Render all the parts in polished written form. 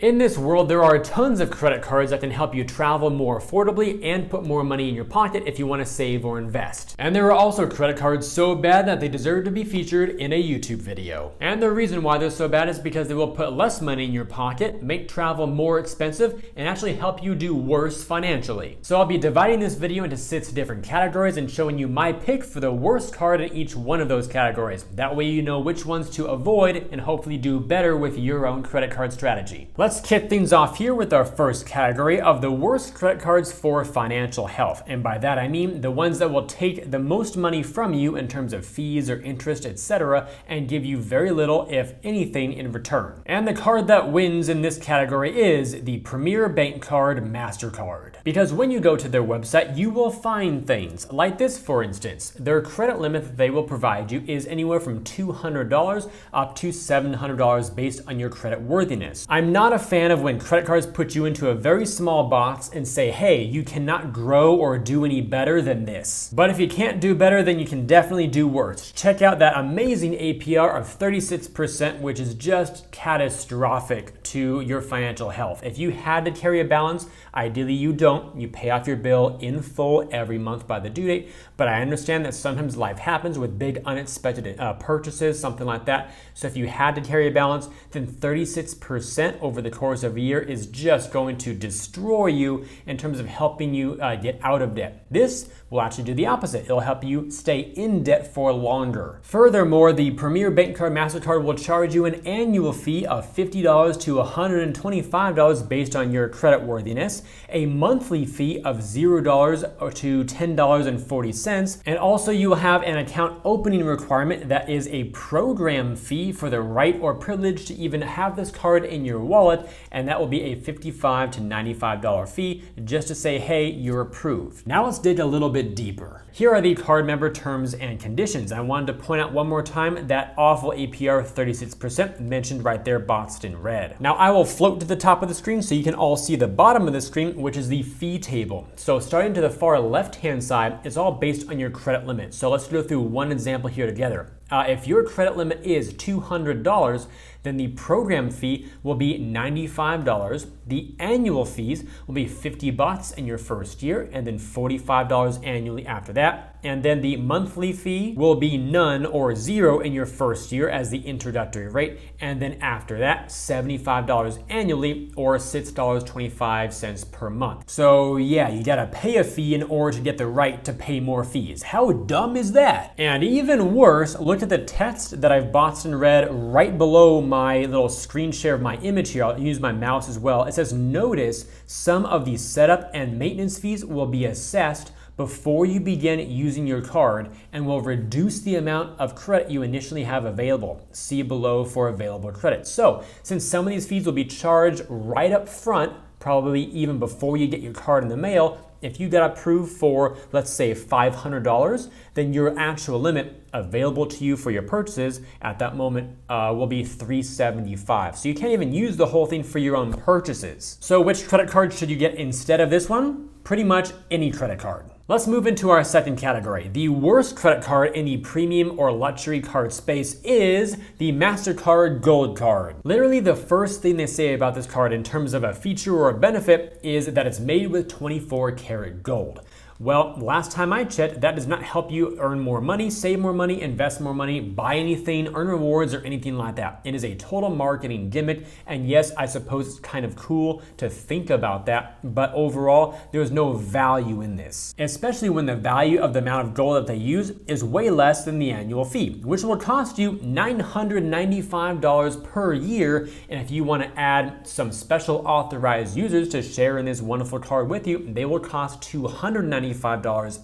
In this world, there are tons of credit cards that can help you travel more affordably and put more money in your pocket if you want to save or invest. And there are also credit cards so bad that they deserve to be featured in a YouTube video. And the reason why they're so bad is because they will put less money in your pocket, make travel more expensive, and actually help you do worse financially. So I'll be dividing this video into 6 different categories and showing you my pick for the worst card in each one of those categories. That way you know which ones to avoid and hopefully do better with your own credit card strategy. Let's kick things off here with our first category of the worst credit cards for financial health. And by that I mean the ones that will take the most money from you in terms of fees or interest, etc., and give you very little, if anything, in return. And the card that wins in this category is the Premier Bank Card MasterCard. Because when you go to their website, you will find things like this, for instance. Their credit limit that they will provide you is anywhere from $200 up to $700 based on your credit worthiness. I'm not a fan of when credit cards put you into a very small box and say, hey, you cannot grow or do any better than this. But if you can't do better, then you can definitely do worse. Check out that amazing APR of 36%, which is just catastrophic to your financial health. If you had to carry a balance, ideally you don't. You pay off your bill in full every month by the due date. But I understand that sometimes life happens with big unexpected purchases, something like that. So if you had to carry a balance, then 36% over the course of a year is just going to destroy you in terms of helping you get out of debt. This will actually do the opposite. It'll help you stay in debt for longer. Furthermore, the Premier Bank Card MasterCard will charge you an annual fee of $50 to $125 based on your credit worthiness, a monthly fee of $0 to $10.40, and also you will have an account opening requirement that is a program fee for the right or privilege to even have this card in your wallet, and that will be a $55 to $95 fee just to say, hey, you're approved. Now let's dig a little bit deeper. Here are the card member terms and conditions. I wanted to point out one more time that awful APR of 36% mentioned right there, boxed in red. Now I will float to the top of the screen so you can all see the bottom of the screen, which is the fee table. So starting to the far left-hand side, it's all based on your credit limit. So let's go through one example here together. If your credit limit is $200, then the program fee will be $95. The annual fees will be $50 in your first year and then $45 annually after that. And then the monthly fee will be none or 0 in your first year as the introductory rate. And then after that, $75 annually or $6.25 per month. So yeah, you gotta pay a fee in order to get the right to pay more fees. How dumb is that? And even worse, look at the text that I've boxed in red right below my little screen share of my image here. I'll use my mouse as well. It says, notice some of the setup and maintenance fees will be assessed before you begin using your card and will reduce the amount of credit you initially have available. See below for available credit. So since some of these fees will be charged right up front, probably even before you get your card in the mail, if you got approved for, let's say, $500, then your actual limit available to you for your purchases at that moment will be $375. So you can't even use the whole thing for your own purchases. So which credit card should you get instead of this one? Pretty much any credit card. Let's move into our second category. The worst credit card in the premium or luxury card space is the MasterCard Gold Card. Literally the first thing they say about this card in terms of a feature or a benefit is that it's made with 24 karat gold. Well, last time I checked, that does not help you earn more money, save more money, invest more money, buy anything, earn rewards, or anything like that. It is a total marketing gimmick, and yes, I suppose it's kind of cool to think about that, but overall, there's no value in this, especially when the value of the amount of gold that they use is way less than the annual fee, which will cost you $995 per year, and if you want to add some special authorized users to share in this wonderful card with you, they will cost $295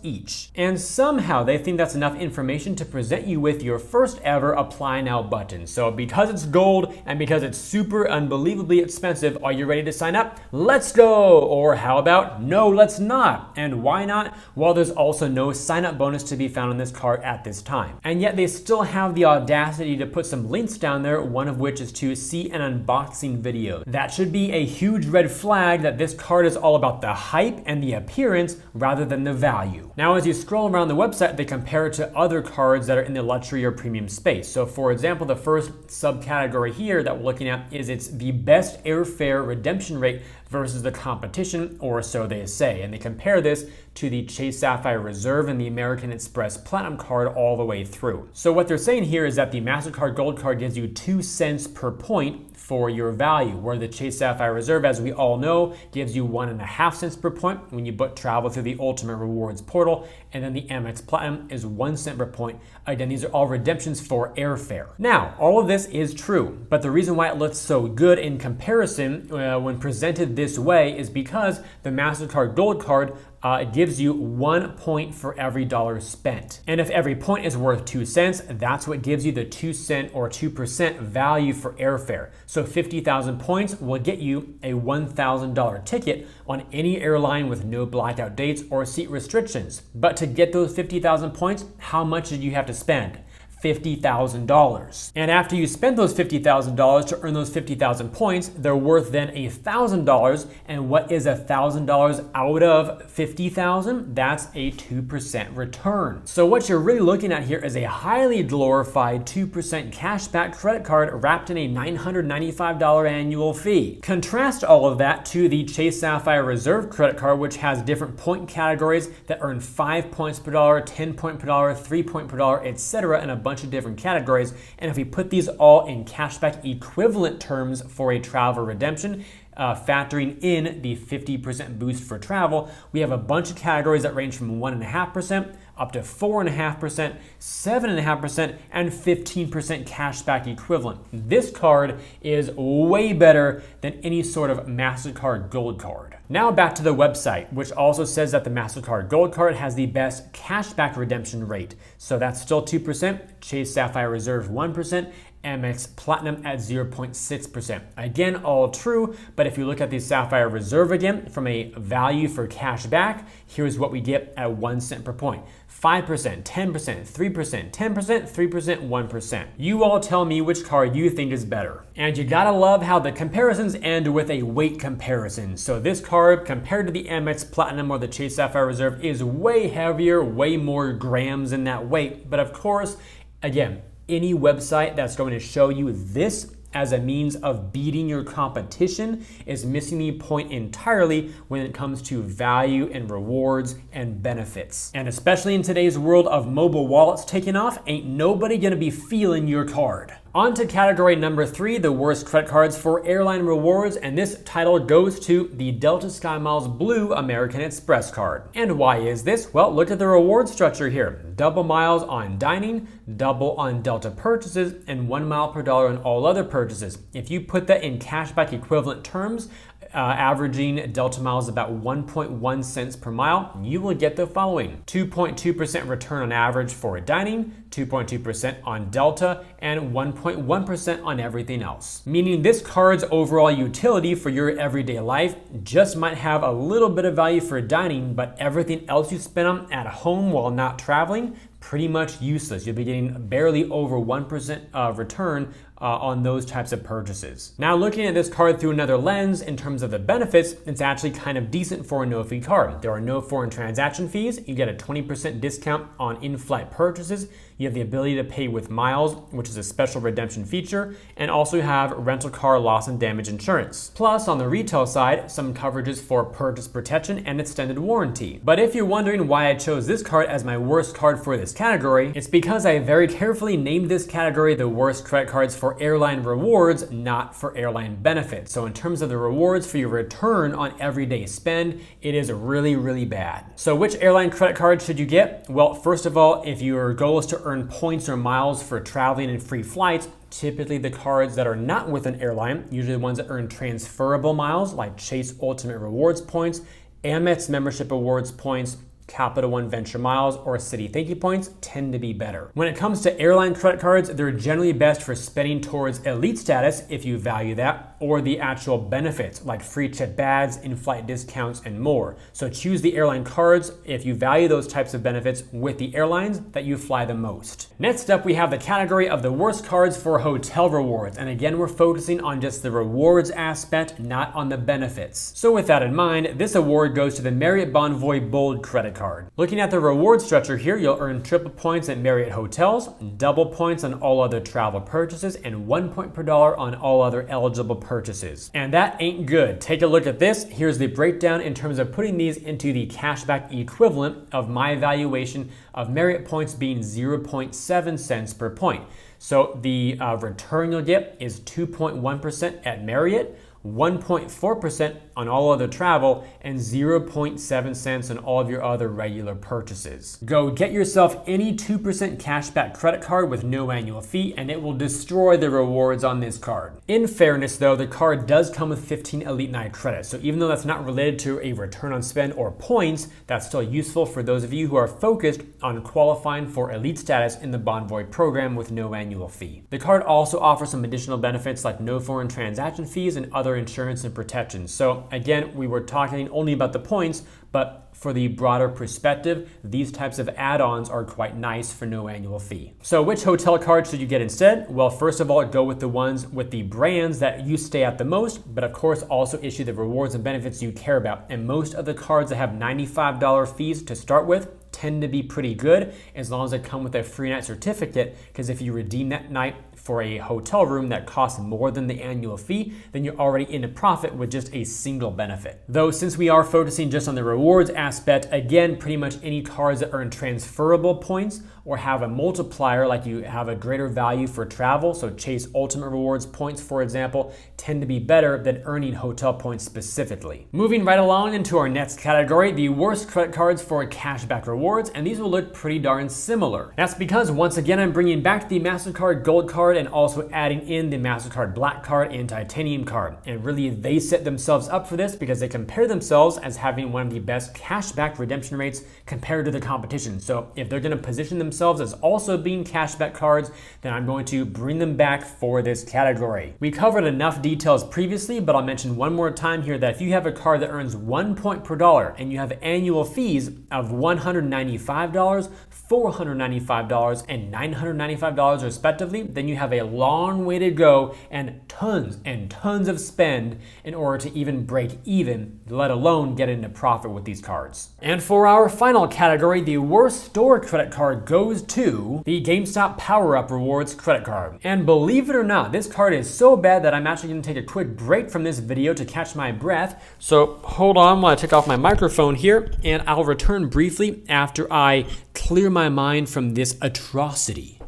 each. And somehow they think that's enough information to present you with your first ever apply now button. So because it's gold and because it's super unbelievably expensive, are you ready to sign up? Let's go! Or how about no, let's not? And why not? Well, there's also no sign up bonus to be found on this card at this time. And yet they still have the audacity to put some links down there, one of which is to see an unboxing video. That should be a huge red flag that this card is all about the hype and the appearance rather than than the value. Now, as you scroll around the website, they compare it to other cards that are in the luxury or premium space. So for example, the first subcategory here that we're looking at is it's the best airfare redemption rate versus the competition, or so they say. And they compare this to the Chase Sapphire Reserve and the American Express Platinum card all the way through. So what they're saying here is that the MasterCard Gold card gives you 2 cents per point for your value, where the Chase Sapphire Reserve, as we all know, gives you 1.5 cents per point when you book travel through the Ultimate Rewards portal, and then the Amex Platinum is 1 cent per point. Again, these are all redemptions for airfare. Now, all of this is true, but the reason why it looks so good in comparison when presented this way is because the MasterCard Gold card it gives you 1 point for every dollar spent. And if every point is worth 2 cents, that's what gives you the 2 cent or 2% value for airfare. So 50,000 points will get you a $1,000 ticket on any airline with no blackout dates or seat restrictions. But to get those 50,000 points, how much did you have to spend? $50,000. And after you spend those $50,000 to earn those 50,000 points, they're worth then $1,000. And what is $1,000 out of 50,000? That's a 2% return. So what you're really looking at here is a highly glorified 2% cashback credit card wrapped in a $995 annual fee. Contrast all of that to the Chase Sapphire Reserve credit card, which has different point categories that earn 5 points per dollar, 10 points per dollar, 3 points per dollar, etc., and a bunch of different categories. And if we put these all in cashback equivalent terms for a travel redemption, factoring in the 50% boost for travel, we have a bunch of categories that range from 1.5% up to 4.5%, 7.5%, and 15% cashback equivalent. This card is way better than any sort of MasterCard Gold card. Now back to the website, which also says that the MasterCard Gold card has the best cashback redemption rate. So that's still 2%, Chase Sapphire Reserve 1%, Amex Platinum at 0.6%. Again, all true, but if you look at the Sapphire Reserve again, from a value for cash back, here's what we get at 1 cent per point. 5%, 10%, 3%, 10%, 3%, 1%. You all tell me which card you think is better. And you gotta love how the comparisons end with a weight comparison. So this card, compared to the Amex Platinum or the Chase Sapphire Reserve, is way heavier, way more grams in that weight. But of course, again, any website that's going to show you this as a means of beating your competition is missing the point entirely when it comes to value and rewards and benefits. And especially in today's world of mobile wallets taking off, ain't nobody gonna be feeling your card. On to category number 3, the worst credit cards for airline rewards, and this title goes to the Delta SkyMiles Blue American Express card. And why is this? Well, look at the reward structure here. Double miles on dining, double on Delta purchases, and 1 mile per dollar on all other purchases. If you put that in cashback equivalent terms, averaging Delta miles about 1.1 cents per mile, you will get the following: 2.2% return on average for dining, 2.2% on Delta, and 1.1% on everything else. Meaning this card's overall utility for your everyday life just might have a little bit of value for dining, but everything else you spend on at home while not traveling, pretty much useless. You'll be getting barely over 1% return on those types of purchases. Now, looking at this card through another lens in terms of the benefits, it's actually kind of decent for a no-fee card. There are no foreign transaction fees. You get a 20% discount on in-flight purchases. You have the ability to pay with miles, which is a special redemption feature, and also have rental car loss and damage insurance. Plus, on the retail side, some coverages for purchase protection and extended warranty. But if you're wondering why I chose this card as my worst card for this category, it's because I very carefully named this category the worst credit cards for airline rewards, not for airline benefits. So in terms of the rewards for your return on everyday spend, it is really, really bad. So which airline credit card should you get? Well, first of all, if your goal is to earn points or miles for traveling and free flights, typically the cards that are not with an airline, usually the ones that earn transferable miles like Chase Ultimate Rewards points, Amex Membership Awards points, Capital One Venture Miles, or Citi Thank You points tend to be better. When it comes to airline credit cards, they're generally best for spending towards elite status if you value that, or the actual benefits like free checked bags, in-flight discounts, and more. So choose the airline cards if you value those types of benefits with the airlines that you fly the most. Next up, we have the category of the worst cards for hotel rewards. And again, we're focusing on just the rewards aspect, not on the benefits. So with that in mind, this award goes to the Marriott Bonvoy Bold credit card. Looking at the reward structure here, you'll earn triple points at Marriott hotels, double points on all other travel purchases, and 1 point per dollar on all other eligible purchases. And that ain't good. Take a look at this. Here's the breakdown in terms of putting these into the cashback equivalent of my valuation of Marriott points being 0.7 cents per point. So the return you'll get is 2.1% at Marriott, 1.4% on all other travel, and 0.7 cents on all of your other regular purchases. Go get yourself any 2% cashback credit card with no annual fee, and it will destroy the rewards on this card. In fairness though, the card does come with 15 Elite Night credits, so even though that's not related to a return on spend or points, that's still useful for those of you who are focused on qualifying for elite status in the Bonvoy program with no annual fee. The card also offers some additional benefits like no foreign transaction fees and other insurance and protections. So again, we were talking only about the points, but for the broader perspective, these types of add-ons are quite nice for no annual fee. So which hotel card should you get instead? Well, first of all, go with the ones with the brands that you stay at the most, but of course also issue the rewards and benefits you care about. And most of the cards that have $95 fees to start with tend to be pretty good as long as they come with a free night certificate, because if you redeem that night for a hotel room that costs more than the annual fee, then you're already in a profit with just a single benefit. Though since we are focusing just on the rewards aspect, again, pretty much any cards that earn transferable points or have a multiplier, like you have a greater value for travel, so Chase Ultimate Rewards points, for example, tend to be better than earning hotel points specifically. Moving right along into our next category, the worst credit cards for cashback rewards, and these will look pretty darn similar. That's because once again, I'm bringing back the MasterCard Gold card and also adding in the MasterCard Black card and Titanium card. And really, they set themselves up for this because they compare themselves as having one of the best cashback redemption rates compared to the competition. So if they're going to position themselves as also being cashback cards, then I'm going to bring them back for this category. We covered enough details previously, but I'll mention one more time here that if you have a card that earns 1 point per dollar and you have annual fees of $195, $495, and $995 respectively, then you have a long way to go and tons of spend in order to even break even, let alone get into profit with these cards. And for our final category, the worst store credit card goes to the GameStop Power Up Rewards credit card. And believe it or not, this card is so bad that I'm actually going to take a quick break from this video to catch my breath. So hold on while I take off my microphone here, and I'll return briefly after I clear my mind from this atrocity.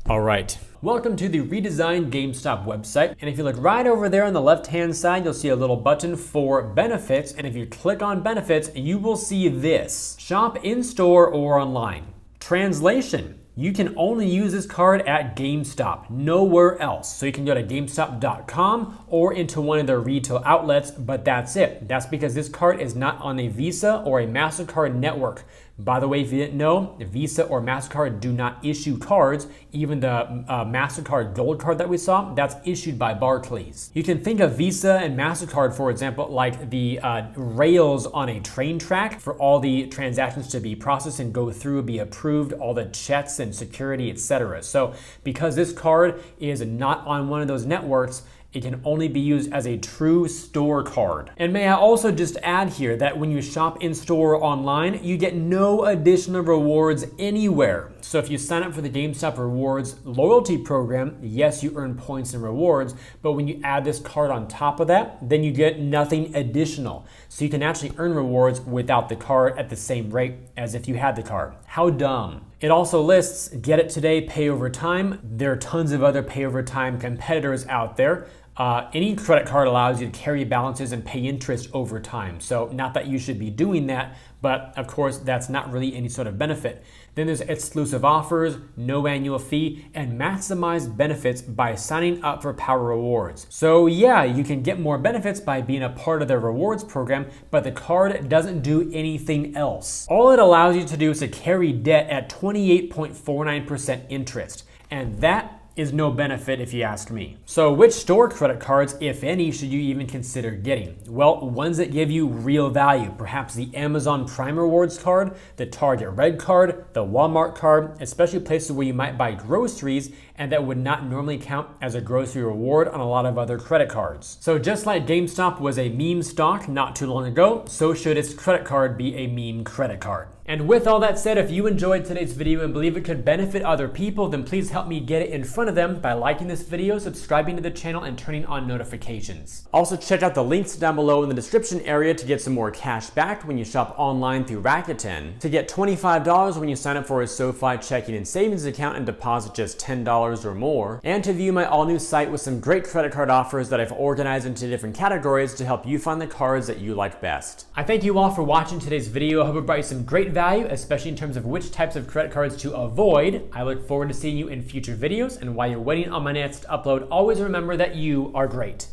All right. Welcome to the redesigned GameStop website. And if you look right over there on the left-hand side, you'll see a little button for benefits. And if you click on benefits, you will see this: shop in-store or online. Translation: you can only use this card at GameStop, nowhere else. So you can go to GameStop.com or into one of their retail outlets, but that's it. That's because this card is not on a Visa or a MasterCard network. By the way, if you didn't know, Visa or MasterCard do not issue cards. Even the MasterCard Gold card that we saw, that's issued by Barclays. You can think of Visa and MasterCard, for example, like the rails on a train track for all the transactions to be processed and go through, be approved, all the checks and security, etc. So because this card is not on one of those networks, it can only be used as a true store card. And may I also just add here that when you shop in store or online, you get no additional rewards anywhere. So if you sign up for the GameStop Rewards loyalty program, yes, you earn points and rewards, but when you add this card on top of that, then you get nothing additional. So you can actually earn rewards without the card at the same rate as if you had the card. How dumb. It also lists get it today, pay over time. There are tons of other pay over time competitors out there. Any credit card allows you to carry balances and pay interest over time. So not that you should be doing that, but of course that's not really any sort of benefit. Then there's exclusive offers, no annual fee, and maximized benefits by signing up for Power Rewards. So yeah, you can get more benefits by being a part of their rewards program, but the card doesn't do anything else. All it allows you to do is to carry debt at 28.49% interest, and that is no benefit if you ask me. So which store credit cards, if any, should you even consider getting? Well, ones that give you real value, perhaps the Amazon Prime Rewards card, the Target Red card, the Walmart card, especially places where you might buy groceries and that would not normally count as a grocery reward on a lot of other credit cards. So just like GameStop was a meme stock not too long ago, so should its credit card be a meme credit card. And with all that said, if you enjoyed today's video and believe it could benefit other people, then please help me get it in front of them by liking this video, subscribing to the channel, and turning on notifications. Also, check out the links down below in the description area to get some more cash back when you shop online through Rakuten, to get $25 when you sign up for a SOFI checking and savings account and deposit just $10 or more, and to view my all-new site with some great credit card offers that I've organized into different categories to help you find the cards that you like best. I thank you all for watching today's video. I hope it brought you some great value, especially in terms of which types of credit cards to avoid. I look forward to seeing you in future videos, and while you're waiting on my next upload, always remember that you are great.